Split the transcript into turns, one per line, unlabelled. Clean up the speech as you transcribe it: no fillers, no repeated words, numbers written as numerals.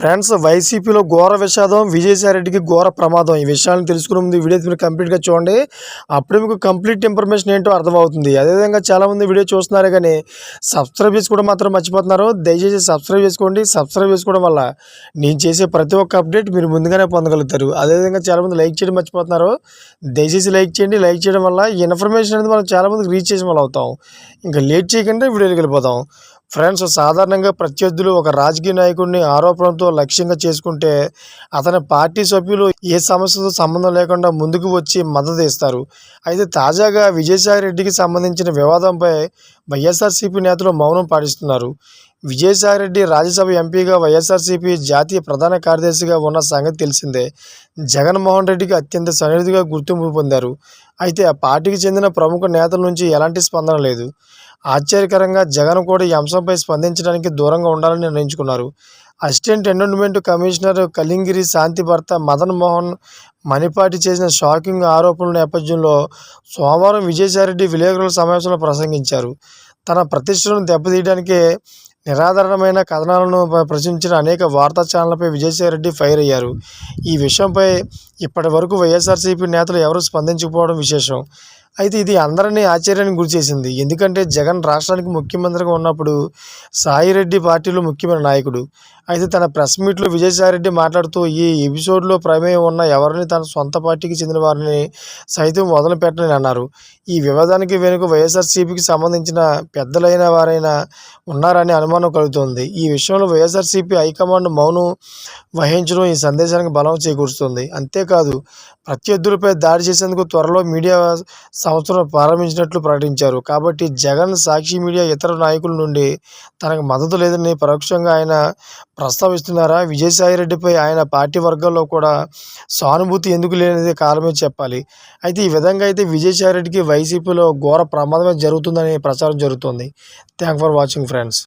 Friends, వైసీపీలో ఘోర విషాదం, విజయసాయిరెడ్డికి ఘోర ప్రమాదం. ఈ విషయాలను తెలుసుకునే ముందు వీడియో మీరు కంప్లీట్గా చూడండి. అప్పుడే మీకు కంప్లీట్ ఇన్ఫర్మేషన్ ఏంటో అర్థమవుతుంది. అదేవిధంగా చాలామంది వీడియో చూస్తున్నారు కానీ సబ్స్క్రైబ్ చేసుకోవడం మాత్రం మర్చిపోతున్నారు. దయచేసి సబ్స్క్రైబ్ చేసుకోండి. సబ్స్క్రైబ్ చేసుకోవడం వల్ల నేను చేసే ప్రతి ఒక్క అప్డేట్ మీరు ముందుగానే పొందగలుగుతారు. అదేవిధంగా చాలామంది లైక్ చేయడం మర్చిపోతున్నారు. దయచేసి లైక్ చేయండి. లైక్ చేయడం వల్ల ఈ ఇన్ఫర్మేషన్ అనేది మనం చాలామందికి రీచ్ చేసిన వాళ్ళు అవుతాం. ఇంకా లేట్ చేయకుండా వీడియోకి వెళ్ళిపోతాం. ఫ్రెండ్స్, సాధారణంగా ప్రత్యర్థులు ఒక రాజకీయ నాయకుడిని ఆరోపణలతో లక్ష్యంగా చేసుకుంటే అతని పార్టీ సభ్యులు ఏ సమస్యతో సంబంధం లేకుండా ముందుకు వచ్చి మద్దతు ఇస్తారు. అయితే తాజాగా విజయసాయిరెడ్డికి సంబంధించిన వివాదంపై వైఎస్ఆర్సీపీ నేతలు మౌనం పాటిస్తున్నారు. విజయసాయిరెడ్డి రాజ్యసభ ఎంపీగా, వైఎస్ఆర్సీపీ జాతీయ ప్రధాన కార్యదర్శిగా ఉన్న సంగతి తెలిసిందే. జగన్మోహన్ రెడ్డికి అత్యంత సన్నిహితుడిగా గుర్తింపు పొందారు. అయితే ఆ పార్టీకి చెందిన ప్రముఖ నేతల నుంచి ఎలాంటి స్పందన లేదు. ఆశ్చర్యకరంగా జగన్ కూడా ఈ అంశంపై స్పందించడానికి దూరంగా ఉండాలని నిర్ణయించుకున్నారు. అసిస్టెంట్ ఎండోన్మెంట్ కమిషనర్ కలింగిరి శాంతి భర్త మదన్ మోహన్ మణిపాటి చేసిన షాకింగ్ ఆరోపణల నేపథ్యంలో సోమవారం విజయసాయిరెడ్డి విలేకరుల సమావేశంలో ప్రసంగించారు. తన ప్రతిష్టను దెబ్బతీయడానికే నిరాధారణమైన కథనాలను ప్రచురించిన అనేక వార్తా ఛానళ్లపై విజయసాయిరెడ్డి ఫైర్ అయ్యారు. ఈ విషయంపై ఇప్పటి వరకు వైఎస్ఆర్సీపీ నేతలు ఎవరూ స్పందించకపోవడం విశేషం. అయితే ఇది అందరినీ ఆశ్చర్యానికి గురిచేసింది. ఎందుకంటే జగన్ రాష్ట్రానికి ముఖ్యమంత్రిగా ఉన్నప్పుడు సాయిరెడ్డి పార్టీలో ముఖ్యమైన నాయకుడు. అయితే తన ప్రెస్ మీట్లో విజయసాయిరెడ్డి మాట్లాడుతూ ఈ ఎపిసోడ్లో ప్రమేయం ఉన్న ఎవరిని తన సొంత పార్టీకి చెందిన వారిని సైతం వదిలిపెట్టనని అన్నారు. ఈ వివాదానికి వెనుక వైఎస్ఆర్సీపీకి సంబంధించిన పెద్దలైన వారైనా ఉన్నారనే అనుమానం కలుగుతోంది. ఈ విషయంలో వైఎస్ఆర్సీపీ హైకమాండ్ మౌనం వహించడం ఈ సందేశానికి బలం చేకూరుస్తుంది. అంతేకాదు, ప్రత్యర్థులపై దాడి చేసేందుకు త్వరలో మీడియా సంస్థను ప్రారంభించినట్లు ప్రకటించారు. కాబట్టి జగన్, సాక్షి మీడియా, ఇతర నాయకుల నుండి తనకు మద్దతు లేదని పరోక్షంగా ఆయన ప్రస్తావిస్తున్నారా? విజయసాయిరెడ్డిపై ఆయన పార్టీ వర్గాల్లో కూడా సానుభూతి ఎందుకు లేనిది కారణమే చెప్పాలి. అయితే ఈ విధంగా అయితే విజయసాయిరెడ్డికి వైసీపీలో ఘోర ప్రమాదమే జరుగుతుందని ప్రచారం జరుగుతుంది. Thank for watching friends.